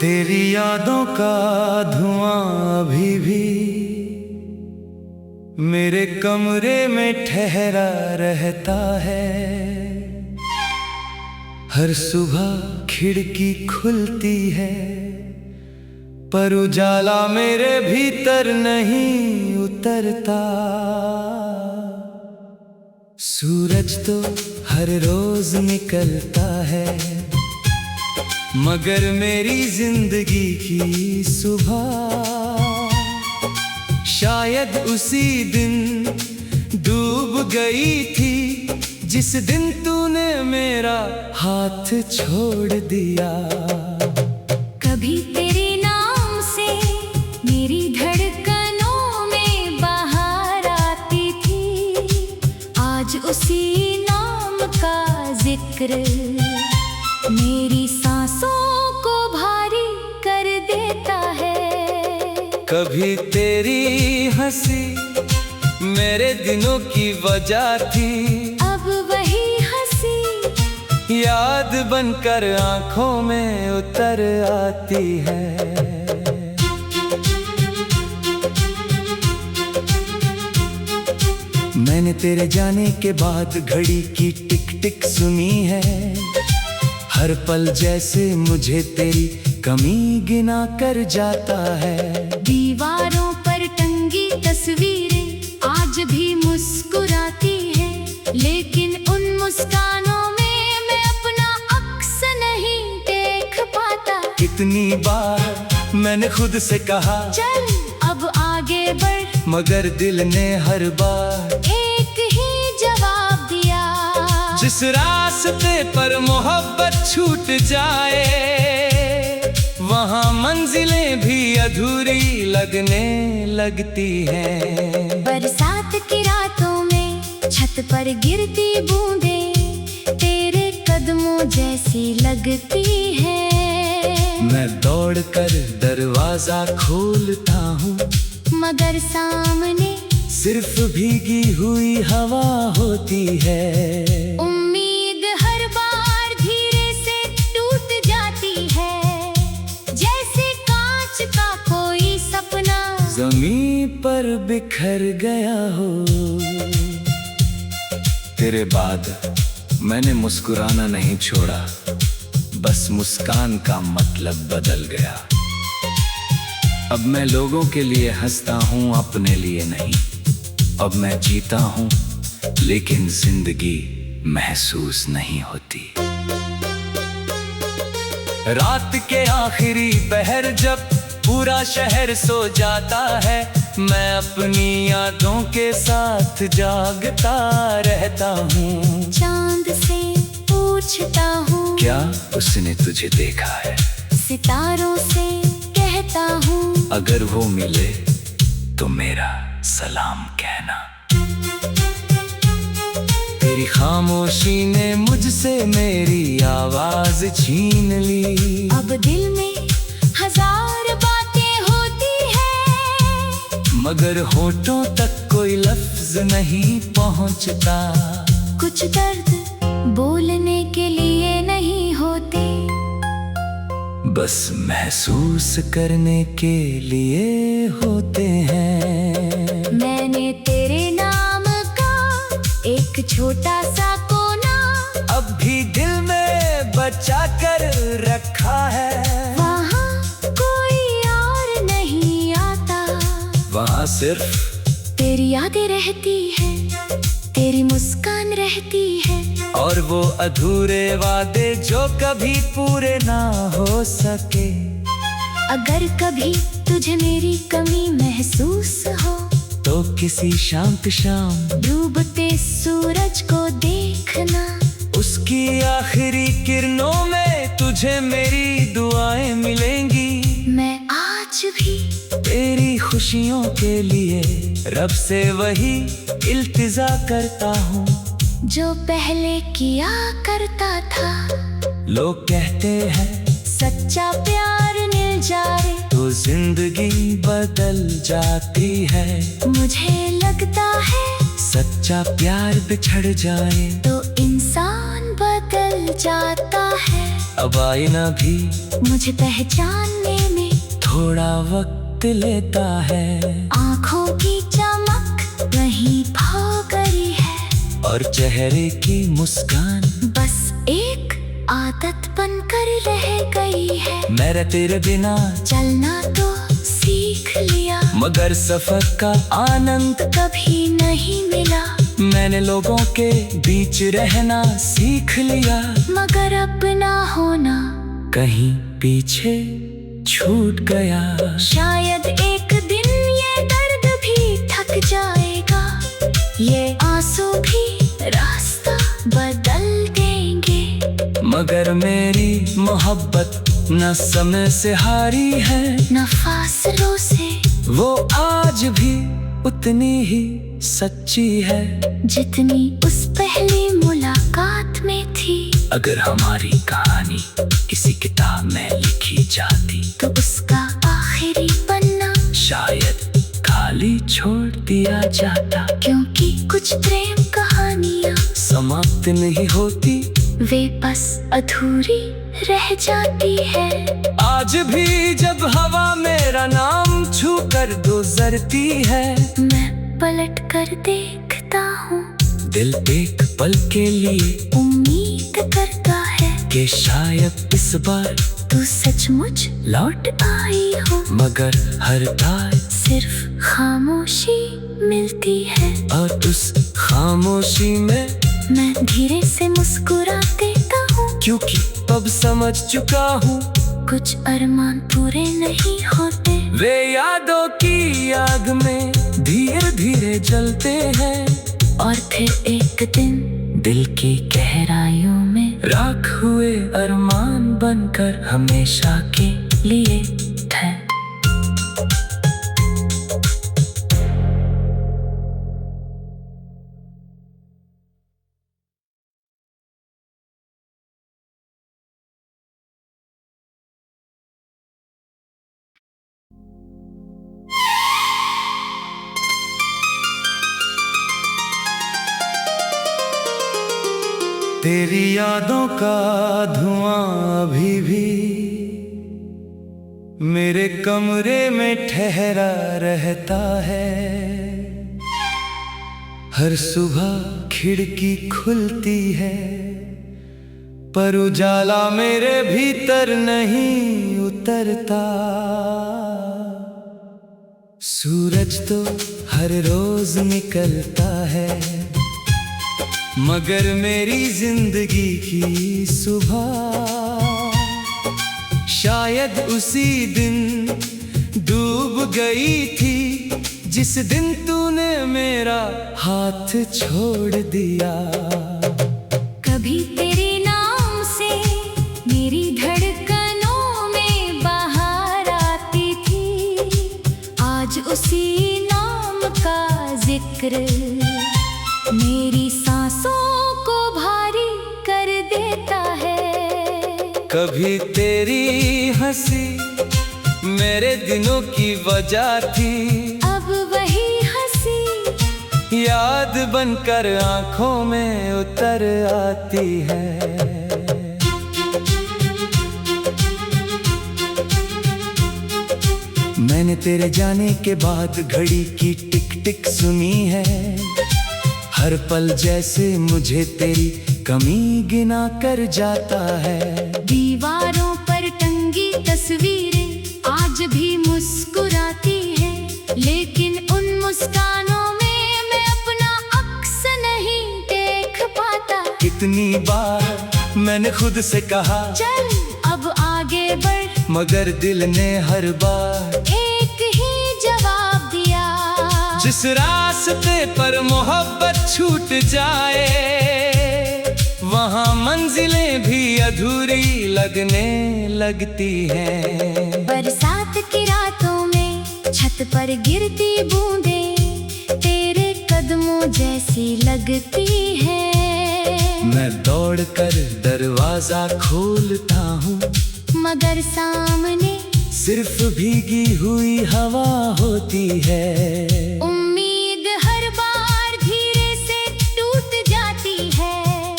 तेरी यादों का धुआं अभी भी मेरे कमरे में ठहरा रहता है। हर सुबह खिड़की खुलती है, पर उजाला मेरे भीतर नहीं उतरता। सूरज तो हर रोज निकलता है, मगर मेरी जिंदगी की सुबह शायद उसी दिन डूब गई थी, जिस दिन तूने मेरा हाथ छोड़ दिया। कभी तेरे नाम से मेरी धड़कनों में बाहर आती थी, आज उसी नाम का जिक्र मेरी सांसों को भारी कर देता है। कभी तेरी हंसी मेरे दिनों की वजह थी, अब वही हंसी याद बनकर आंखों में उतर आती है। मैंने तेरे जाने के बाद घड़ी की टिक टिक सुनी है, हर पल जैसे मुझे तेरी कमी गिना कर जाता है। दीवारों पर टंगी तस्वीरें आज भी मुस्कुराती हैं, लेकिन उन मुस्कानों में मैं अपना अक्स नहीं देख पाता। कितनी बार मैंने खुद से कहा चल अब आगे बढ़, मगर दिल ने हर बार एक ही जवाब दिया। जिस रास्ते पर मोहब्बत छूट जाए, वहाँ मंजिलें भी अधूरी लगने लगती हैं। बरसात की रातों में छत पर गिरती बूंदें तेरे कदमों जैसी लगती हैं। मैं दौड़कर दरवाजा खोलता हूँ, मगर सामने सिर्फ भीगी हुई हवा होती है। उम्मीद हर बार धीरे से टूट जाती है, जैसे कांच का कोई सपना ज़मीं पर बिखर गया हो। तेरे बाद मैंने मुस्कुराना नहीं छोड़ा, बस मुस्कान का मतलब बदल गया। अब मैं लोगों के लिए हंसता हूँ, अपने लिए नहीं। अब मैं जीता हूँ, लेकिन जिंदगी महसूस नहीं होती। रात के आखिरी पहर जब पूरा शहर सो जाता है, मैं अपनी यादों के साथ जागता रहता हूँ। चांद से पूछता हूँ क्या उसने तुझे देखा है, सितारों से कहता हूँ अगर वो मिले तो मेरा सलाम कहना। तेरी खामोशी ने मुझसे मेरी आवाज छीन ली। अब दिल में हजार बातें होती हैं, मगर होठों तक कोई लफ्ज नहीं पहुंचता। कुछ दर्द बोलने के लिए नहीं होते, बस महसूस करने के लिए होते हैं। मैंने तेरे नाम का एक छोटा सा कोना अब भी दिल में बचा कर रखा है। वहाँ कोई और नहीं आता, वहाँ सिर्फ तेरी यादें रहती है, तेरी मुस्कान रहती है, और वो अधूरे वादे जो कभी पूरे ना हो सके। अगर कभी तुझे मेरी कमी महसूस हो, तो किसी शांत शाम डूबते सूरज को देखना। उसकी आखिरी किरणों में तुझे मेरी दुआएं मिलेंगी। मैं आज भी तेरी खुशियों के लिए रब से वही इल्तिजा करता हूँ जो पहले किया करता था। लोग कहते हैं सच्चा प्यार मिल जाए तो जिंदगी बदल जाती है। मुझे लगता है सच्चा प्यार बिछड़ जाए तो इंसान बदल जाता है। अब आईना भी मुझे पहचानने में थोड़ा वक्त लेता है। आँखों की चमक वहीं खो गई है और चेहरे की मुस्कान बस एक आदत बनकर रह गई है। मेरा तेरे बिना चलना तो सीख लिया मगर सफर का आनंद कभी नहीं मिला। मैंने लोगों के बीच रहना सीख लिया मगर अपना होना कहीं पीछे छूट गया। शायद एक दिन ये दर्द भी थक जाएगा, ये आंसू भी रास्ता बदल देंगे। मगर मेरी मोहब्बत न समय से हारी है न फासलों से, वो आज भी उतनी ही सच्ची है जितनी उस पहली मुलाकात में थी। अगर हमारी कहानी किसी किताब में लिखी जाती तो उसका आखिरी पन्ना शायद खाली छोड़ दिया जाता। क्योंकि कुछ प्रेम कहानियाँ समाप्त नहीं होती, वे बस अधूरी रह जाती है। आज भी जब हवा मेरा नाम छू कर गुजरती है, मैं पलट कर देखता हूँ, दिल एक पल के लिए उम्मीद करता है कि शायद इस बार तू सचमुच लौट आई हो। मगर हर बार सिर्फ खामोशी मिलती है और उस खामोशी में मैं धीरे से मुस्कुरा देता हूँ। क्योंकि अब समझ चुका हूँ कुछ अरमान पूरे नहीं होते, वे यादों की आग में धीरे धीरे जलते हैं और फिर एक दिन दिल की गहराइयों में राख हुए अरमान बनकर हमेशा के लिए थे। तेरी यादों का धुआं अभी भी मेरे कमरे में ठहरा रहता है। हर सुबह खिड़की खुलती है पर उजाला मेरे भीतर नहीं उतरता। सूरज तो हर रोज निकलता है मगर मेरी जिंदगी की सुबह शायद उसी दिन डूब गई थी जिस दिन तूने मेरा हाथ छोड़ दिया। कभी तेरे नाम से मेरी धड़कनों में बाहर आती थी, आज उसी नाम का जिक्र मेरी सांसों को भारी कर देता है। कभी तेरी हंसी मेरे दिनों की वजह थी, अब वही हंसी याद बनकर आंखों में उतर आती है। मैंने तेरे जाने के बाद घड़ी की टिक टिक सुनी है, हर पल जैसे मुझे तेरी कमी गिना कर जाता है। दीवारों पर टंगी तस्वीरें आज भी मुस्कुराती हैं, लेकिन उन मुस्कानों में मैं अपना अक्स नहीं देख पाता। कितनी बार मैंने खुद से कहा चल अब आगे बढ़, मगर दिल ने हर बार एक ही जवाब दिया। जिस रास्ते पर मोहब्बत छूट जाए वहाँ मंजिलें भी अधूरी लगने लगती हैं। बरसात की रातों में छत पर गिरती बूंदें तेरे कदमों जैसी लगती हैं। मैं दौड़कर दरवाजा खोलता हूँ मगर सामने सिर्फ भीगी हुई हवा होती है। उम्मीद हर बार धीरे से टूट जाती है,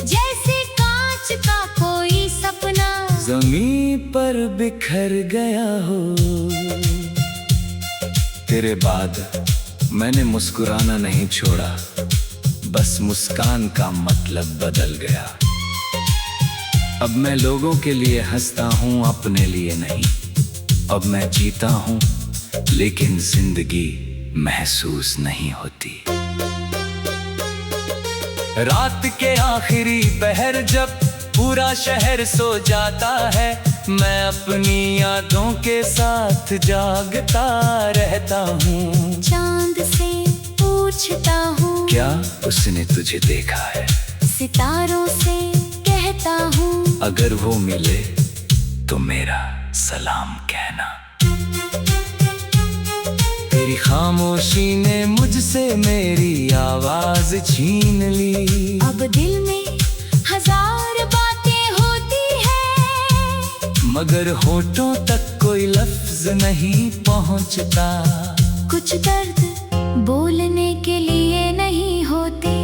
जैसे कांच का कोई सपना पर बिखर गया हो। तेरे बाद मैंने मुस्कुराना नहीं छोड़ा, बस मुस्कान का मतलब बदल गया। अब मैं लोगों के लिए हंसता हूँ, अपने लिए नहीं। अब मैं जीता हूँ लेकिन जिंदगी महसूस नहीं होती। रात के आखिरी पहर जब पूरा शहर सो जाता है, मैं अपनी यादों के साथ जागता रहता हूँ। चांद से पूछता हूँ, क्या उसने तुझे देखा है? सितारों से कहता हूँ, अगर वो मिले तो मेरा सलाम कहना। तेरी खामोशी ने मुझसे मेरी आवाज छीन ली। अब दिल में हजार बातें होती है, मगर होठों तक कोई लफ्ज नहीं पहुंचता। कुछ दर्द बोलने के लिए नहीं होते,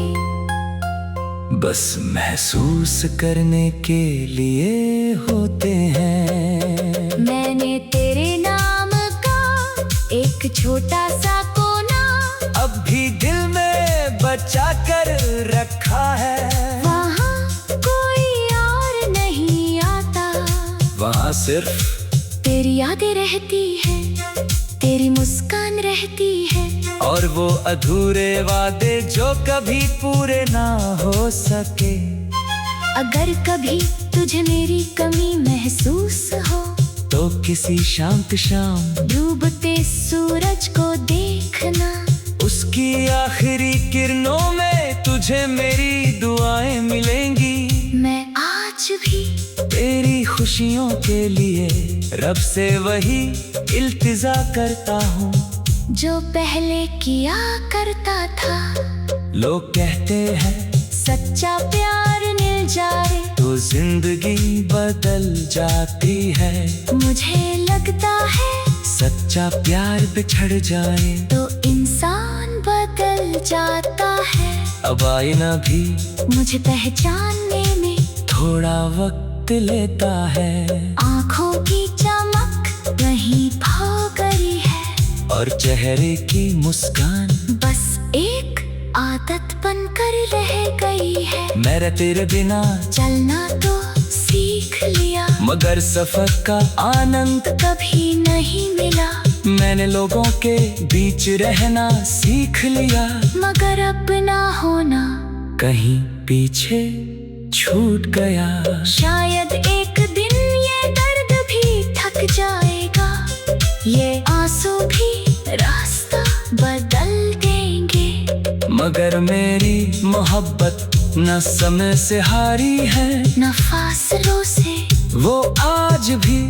बस महसूस करने के लिए होते हैं। मैंने तेरे नाम का एक छोटा सा कोना अब भी दिल में बचा कर रखा है। वहाँ कोई और नहीं आता, वहाँ सिर्फ तेरी यादें रहती है, तेरी मुस्कान रहती है, और वो अधूरे वादे जो कभी पूरे ना हो सके। अगर कभी तुझे मेरी कमी महसूस हो, तो किसी शांत शाम डूबते सूरज को देखना। उसकी आखिरी किरणों में तुझे मेरी दुआएं मिलेंगी। मैं आज भी तेरी खुशियों के लिए रब से वही इल्तिजा करता हूँ जो पहले किया करता था। लोग कहते हैं सच्चा प्यार मिल जाए तो जिंदगी बदल जाती है। मुझे लगता है सच्चा प्यार बिछड़ जाए तो इंसान बदल जाता है। अब आईना भी मुझे पहचानने में थोड़ा वक्त लेता है। आँखों की चमक वहीं खो गई है, और चेहरे की मुस्कान बस एक आदत बनकर रह गई है। मेरा तेरे बिना चलना तो सीख लिया, मगर सफर का आनंद कभी नहीं मिला। मैंने लोगों के बीच रहना सीख लिया, मगर अपना होना कहीं पीछे छूट गया। शायद एक दिन ये दर्द भी थक जाएगा, ये आंसू भी रास्ता बदल देंगे। मगर मेरी मोहब्बत न समय से हारी है, न फासलों से, वो आज भी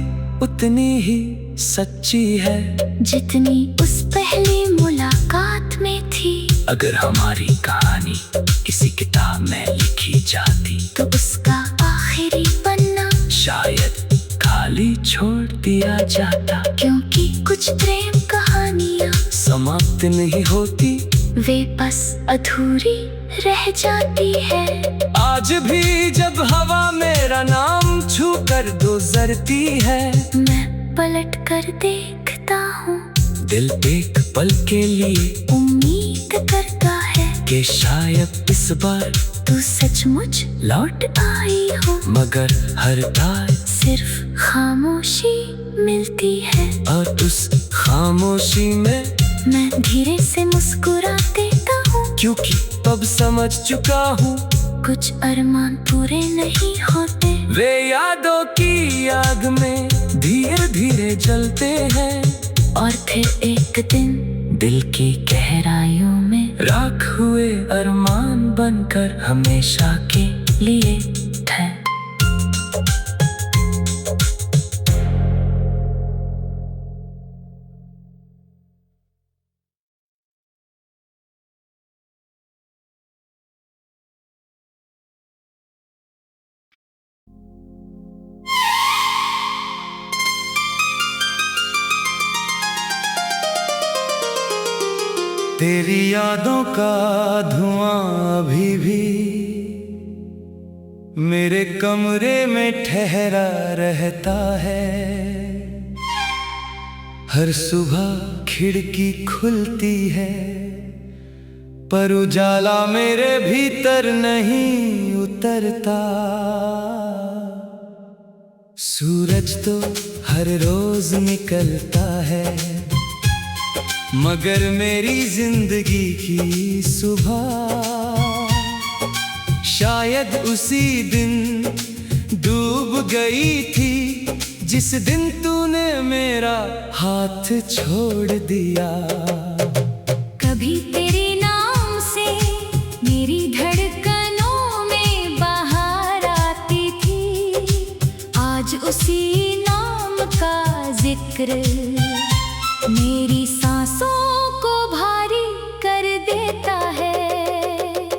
उतनी ही सच्ची है जितनी उस पहली मुलाकात में थी। अगर हमारी कहानी किसी किताब में लिखी जाती, तो उसका आखिरी पन्ना शायद खाली छोड़ दिया जाता। क्योंकि कुछ प्रेम कहानियाँ समाप्त नहीं होती, वे बस अधूरी रह जाती है। आज भी जब हवा मेरा नाम छू कर गुजरती है, मैं पलट कर देखता हूँ, दिल एक पल के लिए उम्मीद करता है कि शायद इस बार तू सचमुच लौट आई हो। मगर हर बार सिर्फ खामोशी मिलती है, और उस खामोशी में मैं धीरे से मुस्कुरा देता हूँ। क्योंकि अब समझ चुका हूँ कुछ अरमान पूरे नहीं होते, वे यादों की आग में धीरे धीरे जलते हैं, और फिर एक दिन दिल की गहराइयों में राख हुए अरमान बनकर हमेशा के लिए ठहर। तेरी यादों का धुआं अभी भी मेरे कमरे में ठहरा रहता है। हर सुबह खिड़की खुलती है, पर उजाला मेरे भीतर नहीं उतरता। सूरज तो हर रोज निकलता है, मगर मेरी जिंदगी की सुबह शायद उसी दिन डूब गई थी, जिस दिन तूने मेरा हाथ छोड़ दिया। कभी तेरे नाम से मेरी धड़कनों में बाहर आती थी, आज उसी नाम का जिक्र मेरी सांसों को भारी कर देता है।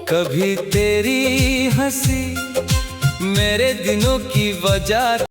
कभी तेरी हंसी मेरे दिनों की वजह